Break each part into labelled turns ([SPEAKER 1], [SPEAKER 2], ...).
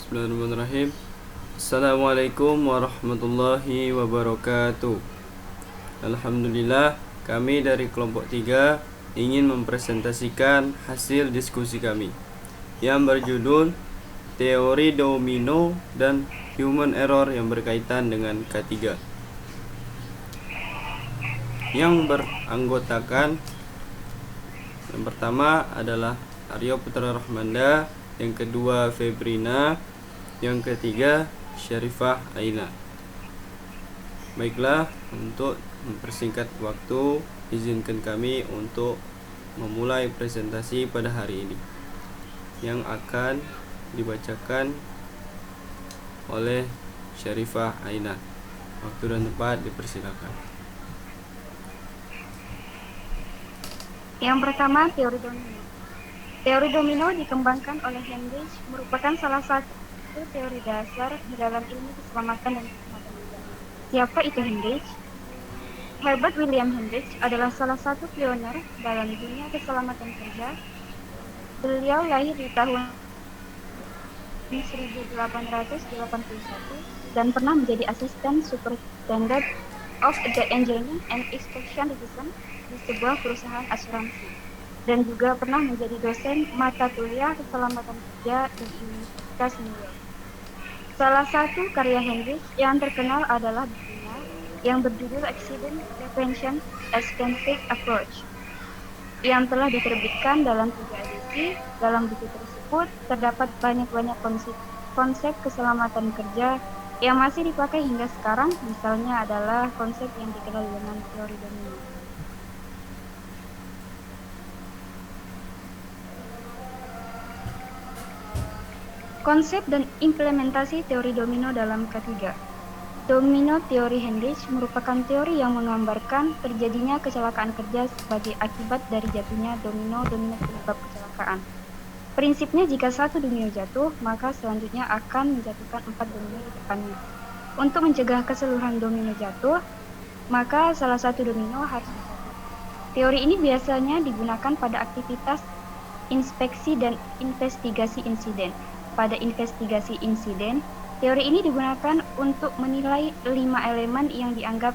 [SPEAKER 1] Bismillahirrahmanirrahim. Assalamualaikum warahmatullahi wabarakatuh. Alhamdulillah, kami dari kelompok 3 ingin mempresentasikan hasil diskusi kami yang berjudul Teori Domino dan Human Error yang berkaitan dengan K3, yang beranggotakan yang pertama adalah Aryo Putra Rahmanda, yang kedua Febrina, yang ketiga Syarifah Aina. Baiklah, untuk mempersingkat waktu, izinkan kami untuk memulai presentasi pada hari ini yang akan dibacakan oleh Syarifah Aina. Waktu dan tempat dipersilakan.
[SPEAKER 2] Yang pertama, teori domino. Teori domino dikembangkan oleh Heinrich, merupakan salah satu teori dasar di dalam ilmu keselamatan dan keselamatan kerja. Siapa itu Heinrich? Herbert William Heinrich adalah salah satu pioner dalam dunia keselamatan kerja. Beliau lahir di tahun 1881 dan pernah menjadi asisten superintendent of the Engineering and Inspection Division di sebuah perusahaan asuransi, dan juga pernah menjadi dosen mata kuliah keselamatan kerja di Universitas New York. Salah satu karya Heinrich yang terkenal adalah bukunya yang berjudul Accident Prevention: A Scientific Approach, yang telah diterbitkan dalam 3 edisi. Dalam buku tersebut terdapat banyak konsep keselamatan kerja yang masih dipakai hingga sekarang. Misalnya adalah konsep yang dikenal dengan teori domino. Konsep dan implementasi teori domino dalam K3. Domino teori Heinrich merupakan teori yang menggambarkan terjadinya kecelakaan kerja sebagai akibat dari jatuhnya domino penyebab kecelakaan. Prinsipnya, jika satu domino jatuh, maka selanjutnya akan menjatuhkan 4 domino di depannya. Untuk mencegah keseluruhan domino jatuh, maka salah satu domino harus jatuh. Teori ini biasanya digunakan pada aktivitas inspeksi dan investigasi insiden. Pada investigasi insiden, teori ini digunakan untuk menilai 5 elemen yang dianggap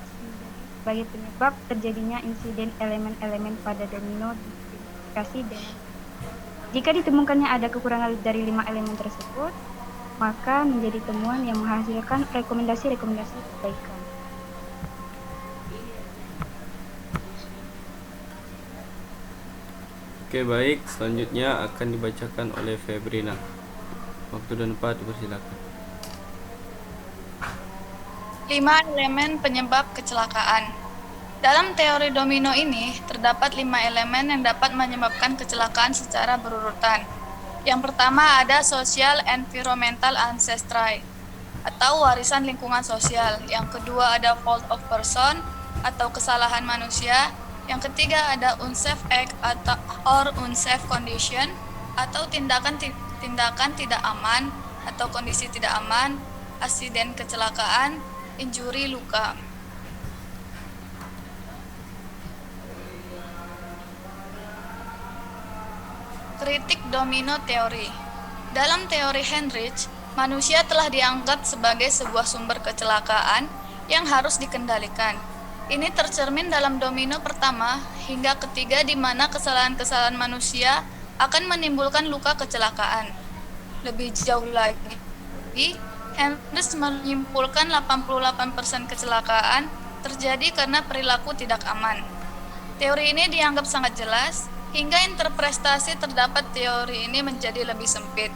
[SPEAKER 2] sebagai penyebab terjadinya insiden elemen-elemen pada domino diidentifikasi dengan. Jika ditemukannya ada kekurangan dari 5 elemen tersebut, maka menjadi temuan yang menghasilkan rekomendasi-rekomendasi perbaikan.
[SPEAKER 1] Oke, baik, selanjutnya akan dibacakan oleh Febrina. Waktu dan tempat dipersilakan.
[SPEAKER 3] 5 elemen penyebab kecelakaan. Dalam teori domino ini, terdapat 5 elemen yang dapat menyebabkan kecelakaan secara berurutan. Yang pertama ada social environmental ancestry, atau warisan lingkungan sosial. Yang kedua ada fault of person, atau kesalahan manusia. Yang ketiga ada unsafe act or unsafe condition, atau tindakan tidak aman atau kondisi tidak aman, asiden kecelakaan, injuri luka. Kritik domino teori. Dalam teori Heinrich, manusia telah dianggap sebagai sebuah sumber kecelakaan yang harus dikendalikan. Ini tercermin dalam domino pertama hingga ketiga, di mana kesalahan-kesalahan manusia akan menimbulkan luka kecelakaan. Lebih jauh lagi, Heinrich menyimpulkan 88% kecelakaan terjadi karena perilaku tidak aman. Teori ini dianggap sangat jelas, hingga interpretasi terdapat teori ini menjadi lebih sempit.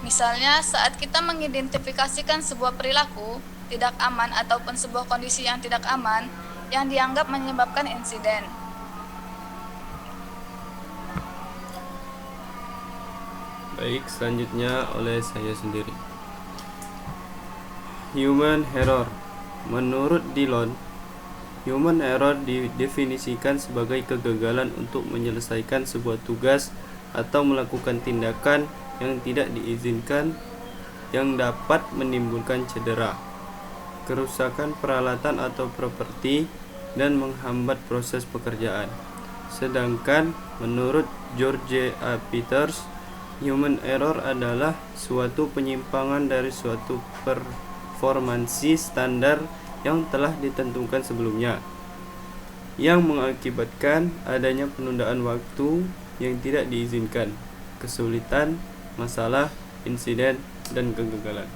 [SPEAKER 3] Misalnya, saat kita mengidentifikasikan sebuah perilaku tidak aman ataupun sebuah kondisi yang tidak aman yang dianggap menyebabkan insiden.
[SPEAKER 1] Baik, selanjutnya oleh saya sendiri. Human error. Menurut Dillon, human error didefinisikan sebagai kegagalan untuk menyelesaikan sebuah tugas atau melakukan tindakan yang tidak diizinkan yang dapat menimbulkan cedera, kerusakan peralatan atau properti, dan menghambat proses pekerjaan. Sedangkan menurut George A. Peters, Human error adalah suatu penyimpangan dari suatu performansi standar yang telah ditentukan sebelumnya, yang mengakibatkan adanya penundaan waktu yang tidak diizinkan, kesulitan, masalah, insiden, dan kegagalan.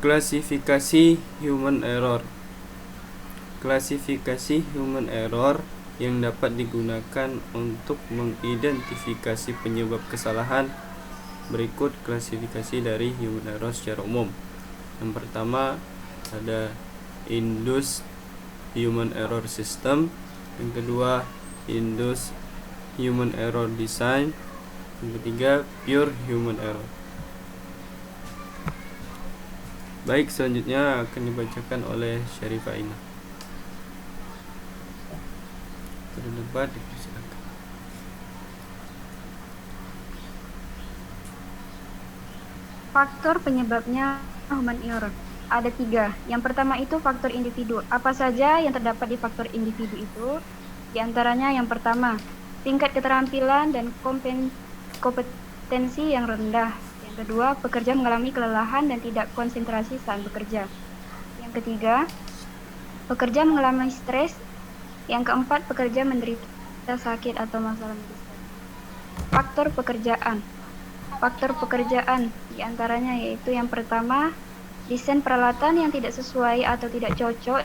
[SPEAKER 1] Klasifikasi human error. Klasifikasi human error yang dapat digunakan untuk mengidentifikasi penyebab kesalahan. Berikut klasifikasi dari human error secara umum. Yang pertama ada induced human error system, yang kedua induced human error design, yang ketiga pure human error. Baik, selanjutnya akan dibacakan oleh Syarifah Ina. Debat dipersilakan.
[SPEAKER 2] Faktor penyebabnya human error ada 3. Yang pertama itu faktor individu. Apa saja yang terdapat di faktor individu itu? Di antaranya yang pertama, tingkat keterampilan dan kompetensi yang rendah. Yang kedua, pekerja mengalami kelelahan dan tidak konsentrasi saat bekerja. Yang ketiga, pekerja mengalami stres. Yang keempat, pekerja menderita sakit atau masalah medis. Faktor pekerjaan. Faktor pekerjaan diantaranya yaitu yang pertama, desain peralatan yang tidak sesuai atau tidak cocok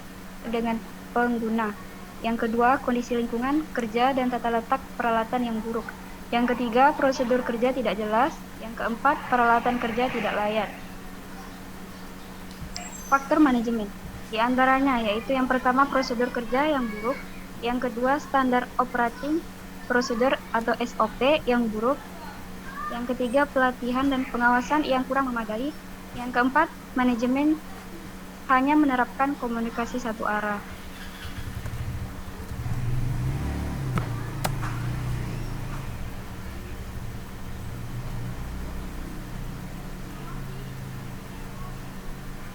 [SPEAKER 2] dengan pengguna. Yang kedua, kondisi lingkungan kerja dan tata letak peralatan yang buruk. Yang ketiga, prosedur kerja tidak jelas. Yang keempat, peralatan kerja tidak layak. Faktor manajemen di antaranya yaitu yang pertama, prosedur kerja yang buruk. Yang kedua, standar operating procedure atau SOP yang buruk. Yang ketiga, pelatihan dan pengawasan yang kurang memadai. Yang keempat, manajemen hanya menerapkan komunikasi satu arah.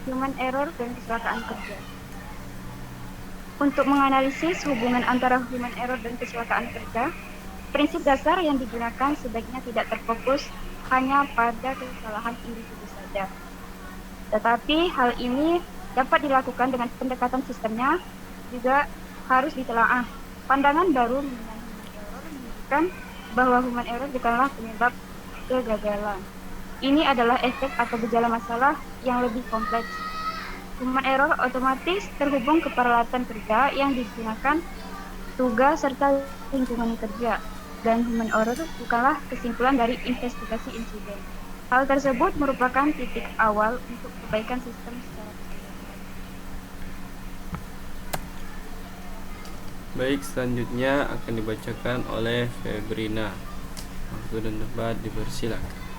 [SPEAKER 2] Human error dan kecelakaan kerja. Untuk menganalisis hubungan antara human error dan kecelakaan kerja, prinsip dasar yang digunakan sebaiknya tidak terfokus hanya pada kesalahan individu saja. Tetapi hal ini dapat dilakukan dengan pendekatan sistemnya juga harus ditelaah. Pandangan baru mengenai human error menunjukkan bahwa human error bukanlah penyebab kegagalan. Ini adalah efek atau gejala masalah yang lebih kompleks. Human error otomatis terhubung ke peralatan kerja yang digunakan, tugas serta lingkungan kerja, dan human error bukanlah kesimpulan dari investigasi insiden. Hal tersebut merupakan titik awal untuk perbaikan sistem secara keseluruhan.
[SPEAKER 1] Baik, selanjutnya akan dibacakan oleh Febrina. Waktu dan tempat dipersilakan.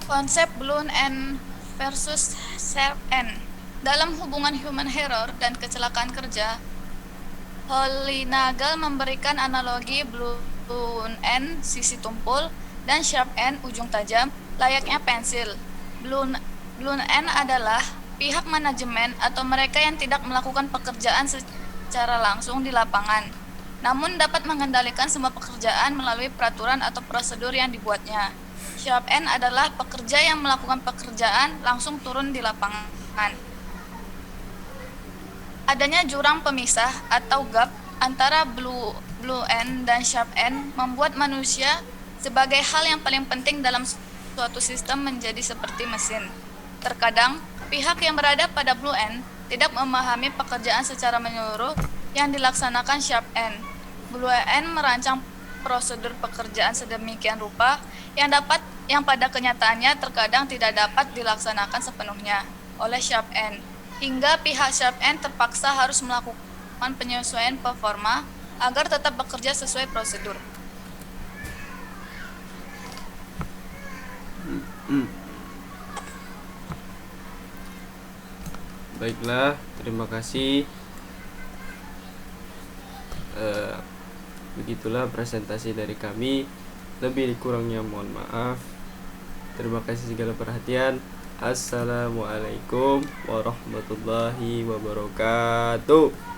[SPEAKER 3] Konsep Bloom and versus Sharp and. Dalam hubungan human error dan kecelakaan kerja, Hollinagal memberikan analogi Bloom and sisi tumpul dan Sharp and ujung tajam layaknya pensil. Bloom and adalah pihak manajemen atau mereka yang tidak melakukan pekerjaan secara langsung di lapangan, namun dapat mengendalikan semua pekerjaan melalui peraturan atau prosedur yang dibuatnya. Sharp end adalah pekerja yang melakukan pekerjaan langsung turun di lapangan. Adanya jurang pemisah atau gap antara blue end dan sharp end membuat manusia sebagai hal yang paling penting dalam suatu sistem menjadi seperti mesin. Terkadang, pihak yang berada pada blue end tidak memahami pekerjaan secara menyeluruh yang dilaksanakan sharp end. Blue end merancang prosedur pekerjaan sedemikian rupa yang pada kenyataannya terkadang tidak dapat dilaksanakan sepenuhnya oleh sharp end, hingga pihak sharp end terpaksa harus melakukan penyesuaian performa agar tetap bekerja sesuai prosedur.
[SPEAKER 1] Baiklah, terima kasih. Begitulah presentasi dari kami. Lebih kurangnya mohon maaf. Terima kasih segala perhatian. Assalamualaikum warahmatullahi wabarakatuh.